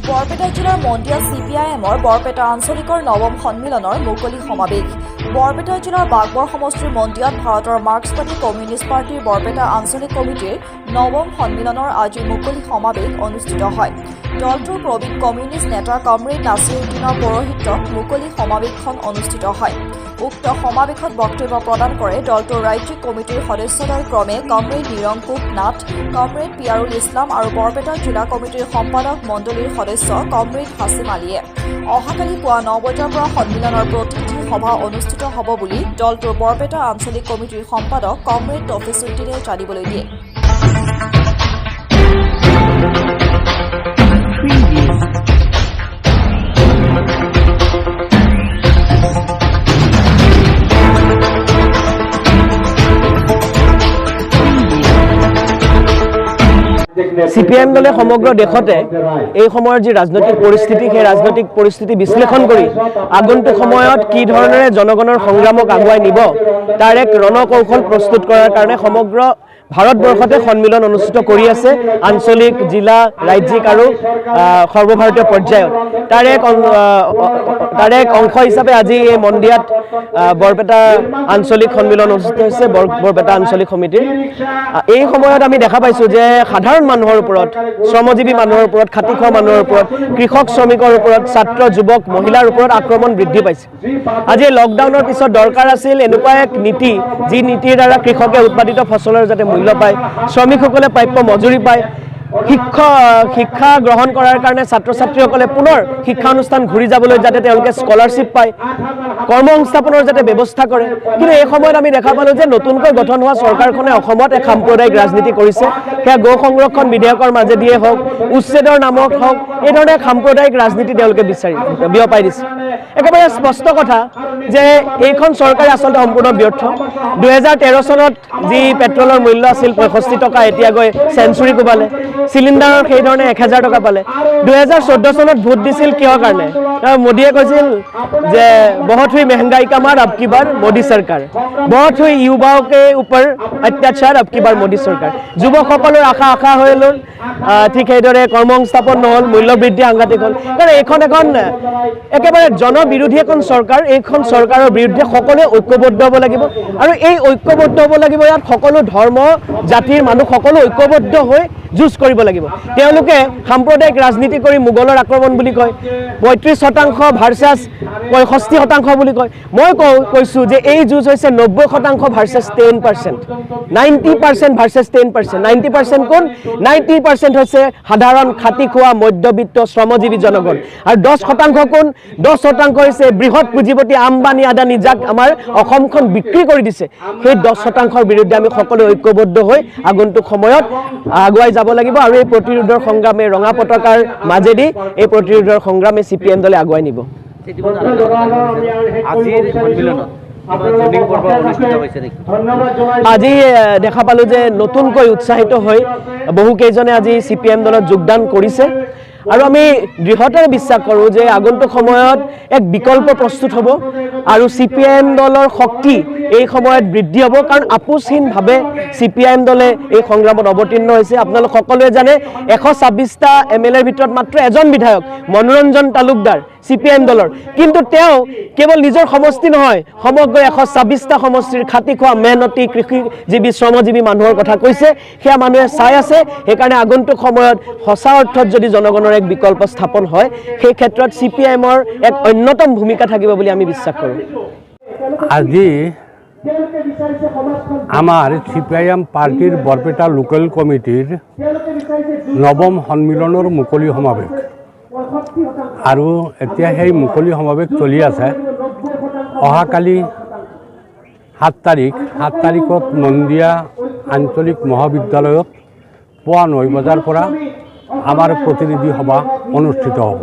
বৰপেটা জিলাৰ মন্দিয়া CPIMৰ বৰপেটা আঞ্চলিকৰ নৱম সন্মিলনৰ মুকলি সমাৱেশ। বৰপেটা জিলাৰ বাগবৰ সমষ্টিৰ মন্দিয়াত ভাৰতৰ মাৰ্ক্সবাদী কমিউনিষ্ট পাৰ্টিৰ বৰপেটা আঞ্চলিক কমিটিৰ নৱম সন্মিলনৰ আজি মুকলি সমাৱেশ অনুষ্ঠিত হয়। দলটোৰ প্ৰবীণ কমিউনিষ্ট নেতা কমৰেড নাছিৰুদ্দিনৰ পৌৰোহিত্যত মুকলি সমাৱেশখন অনুষ্ঠিত হয়। উক্ত সমাৱেশত বক্তব্য প্ৰদান কৰে দলটোৰ ৰাজ্যিক কমিটিৰ সদস্যদল ক্ৰমে কমৰেড নিৰংকুশ নাথ, কমৰেড পিয়াৰুল ইছলাম আৰু বৰপেটা জিলা কমিটিৰ সম্পাদক মণ্ডলীৰ সদস্য কমৰেড হাছিম আলীয়ে। অহাকালি পুৱা 9 বজাৰ পৰা সন্মিলনৰ প্ৰতিনিধি সভা অনুষ্ঠিত হ'ব বুলি দলটোৰ বৰপেটা আঞ্চলিক কমিটিৰ সম্পাদক কমৰেড তফিছুদ্দিনে জানিবলৈ দিয়ে। CPIM দলে সমগ্ৰ দেশতে এই সময়ৰ যি ৰাজনৈতিক পৰিস্থিতি সেই ৰাজনৈতিক পৰিস্থিতি বিশ্লেষণ কৰি আগন্তুক সময়ত কি ধৰণেৰে জনগণৰ সংগ্ৰামক আগুৱাই নিব তাৰ এক ৰণকৌশল প্ৰস্তুত কৰাৰ কাৰণে সমগ্ৰ ভাৰতবৰ্ষতে সন্মিলন অনুষ্ঠিত কৰি আছে আঞ্চলিক জিলা ৰাজ্যিক আৰু সৰ্বভাৰতীয় পৰ্যায়ত তাৰ এক অংশ হিচাপে আজি এই মন্দিয়াত বৰপেটা আঞ্চলিক সন্মিলন অনুষ্ঠিত হৈছে বৰপেটা আঞ্চলিক সমিতিৰ। এই সময়ত আমি দেখা পাইছো যে সাধাৰণ মানুহৰ ওপৰত শ্ৰমজীৱী মানুহৰ ওপৰত খাটি খোৱা মানুহৰ ওপৰত কৃষক শ্ৰমিকৰ ওপৰত ছাত্ৰ যুৱক মহিলাৰ ওপৰত আক্ৰমণ বৃদ্ধি পাইছে। আজি লকডাউনৰ পিছত দৰকাৰ আছিল এনেকুৱা এক নীতি যি নীতিৰ দ্বাৰা কৃষকে উৎপাদিত ফচলৰ যাতে মূল্য পায়, শ্ৰমিকসকলে প্ৰাপ্য মজুৰি পায়, শিক্ষা গ্ৰহণ কৰাৰ কাৰণে ছাত্ৰ ছাত্ৰীসকলে পুনৰ শিক্ষানুষ্ঠান ঘূৰি যাবলৈ যাতে তেওঁলোকে স্কলাৰশ্বিপ পায়, কৰ্মসংস্থাপনৰ যাতে ব্যৱস্থা কৰে। কিন্তু এই সময়ত আমি দেখা পালোঁ যে নতুনকৈ গঠন হোৱা চৰকাৰখনে অসমত এক সাম্প্ৰদায়িক ৰাজনীতি কৰিছে। সেয়া গৌ সংৰক্ষণ বিধেয়কৰ মাজেদিয়ে হওক, উচ্ছেদৰ নামত হওক, এই ধৰণে এক সাম্প্ৰদায়িক ৰাজনীতি তেওঁলোকে বিয়পাই দিছে। একেবাৰে স্পষ্ট কথা যে এইখন চৰকাৰে আচলতে সম্পূৰ্ণ ব্যৰ্থ। 2013 চনত যি পেট্ৰলৰ মূল্য আছিল 65 টকা, এতিয়া গৈ চেঞ্চুৰী কোবালে। চিলিণ্ডাৰৰ সেইধৰণে 1000 টকা পালে। 2014 চনত ভোট দিছিল কিহৰ কাৰণে? মোদীয়ে কৈছিল যে বহুত হুই महंगाई का मार अब की बार मोदी सरकार, बहुत हुई युवाओं के ऊपर अत्याचार अब की बार मोदी सरकार। যুৱকসকলৰ আশা হৈ গ'ল, ঠিক সেইদৰে কৰ্মসংস্থাপন নহ'ল, মূল্যবৃদ্ধি সাংঘাতিক হ'ল। কাৰণ এখন একেবাৰে জনবিৰোধী এখন চৰকাৰ। এইখন চৰকাৰৰ বিৰুদ্ধে সকলোৱে ঐক্যবদ্ধ হ'ব লাগিব আৰু এই ঐক্যবদ্ধ হ'ব লাগিব। ইয়াত সকলো ধৰ্ম জাতিৰ মানুহ সকলো ঐক্যবদ্ধ হৈ যুঁজ কৰিব লাগিব। তেওঁলোকে সাম্প্ৰদায়িক ৰাজনীতি কৰি মোগলৰ আক্ৰমণ বুলি কয়, 35% ভাৰ্চাছ 65% বুলি কয়। মই কৈছোঁ যে এই যুঁজ হৈছে 90% ভাৰ্চাছ 10%, 90% ভাৰ্চাছ 10%। 90% কোন? 90% হৈছে সাধাৰণ খাটি খোৱা মধ্যবিত্ত শ্ৰমজীৱী জনগণ। আৰু 10% কোন? 10% হৈছে বৃহৎ পুঁজিপতি আম্বানী আদানী, যাক আমাৰ অসমখন বিক্ৰী কৰি দিছে। সেই 10%ৰ বিৰুদ্ধে আমি সকলোৱে ঐক্যবদ্ধ হৈ আগন্তুক সময়ত আগুৱাই যাব লাগিব আৰু এই প্ৰতিৰোধৰ সংগ্ৰামে ৰঙা পতাকাৰ মাজেদি এই প্ৰতিৰোধৰ সংগ্ৰামে CPM দলে আগুৱাই নিব। আজি দেখা পালোঁ যে নতুনকৈ উৎসাহিত হৈ বহুকেইজনে আজি CPM দলত যোগদান কৰিছে আৰু আমি দৃঢ়তাৰে বিশ্বাস কৰোঁ যে আগন্তুক সময়ত এক বিকল্প প্ৰস্তুত হ'ব আৰু CPM দলৰ শক্তি এই সময়ত বৃদ্ধি হ'ব। কাৰণ আপোচহীনভাৱে CPM দলে এই সংগ্ৰামত অৱতীৰ্ণ হৈছে। আপোনালোক সকলোৱে জানে 126টা MLAৰ ভিতৰত মাত্ৰ এজন বিধায়ক মনোৰঞ্জন তালুকদাৰ CPM দলৰ। কিন্তু তেওঁ কেৱল নিজৰ সমষ্টি নহয়, সমগ্ৰ 126টা সমষ্টিৰ খাটি খোৱা মেহনতি কৃষিজীৱী শ্ৰমজীৱী মানুহৰ কথা কৈছে। সেয়া মানুহে চাই আছে। সেইকাৰণে আগন্তুক সময়ত সঁচা অৰ্থত যদি জনগণৰ এক বিকল্প স্থাপন হয়, সেই ক্ষেত্ৰত CPMৰ এক অন্যতম ভূমিকা থাকিব বুলি আমি বিশ্বাস কৰোঁ। আজি আমাৰ CPIM পাৰ্টিৰ বৰপেটা লোকেল কমিটিৰ নৱম সন্মিলনৰ মুকলি সমাৱেশ আৰু এতিয়া সেই মুকলি সমাৱেশ চলি আছে। অহাকালি 7 তাৰিখত মন্দিয়া আঞ্চলিক মহাবিদ্যালয়ত পুৱা 9 বজাৰ পৰা আমাৰ প্ৰতিনিধি সভা অনুষ্ঠিত হ'ব।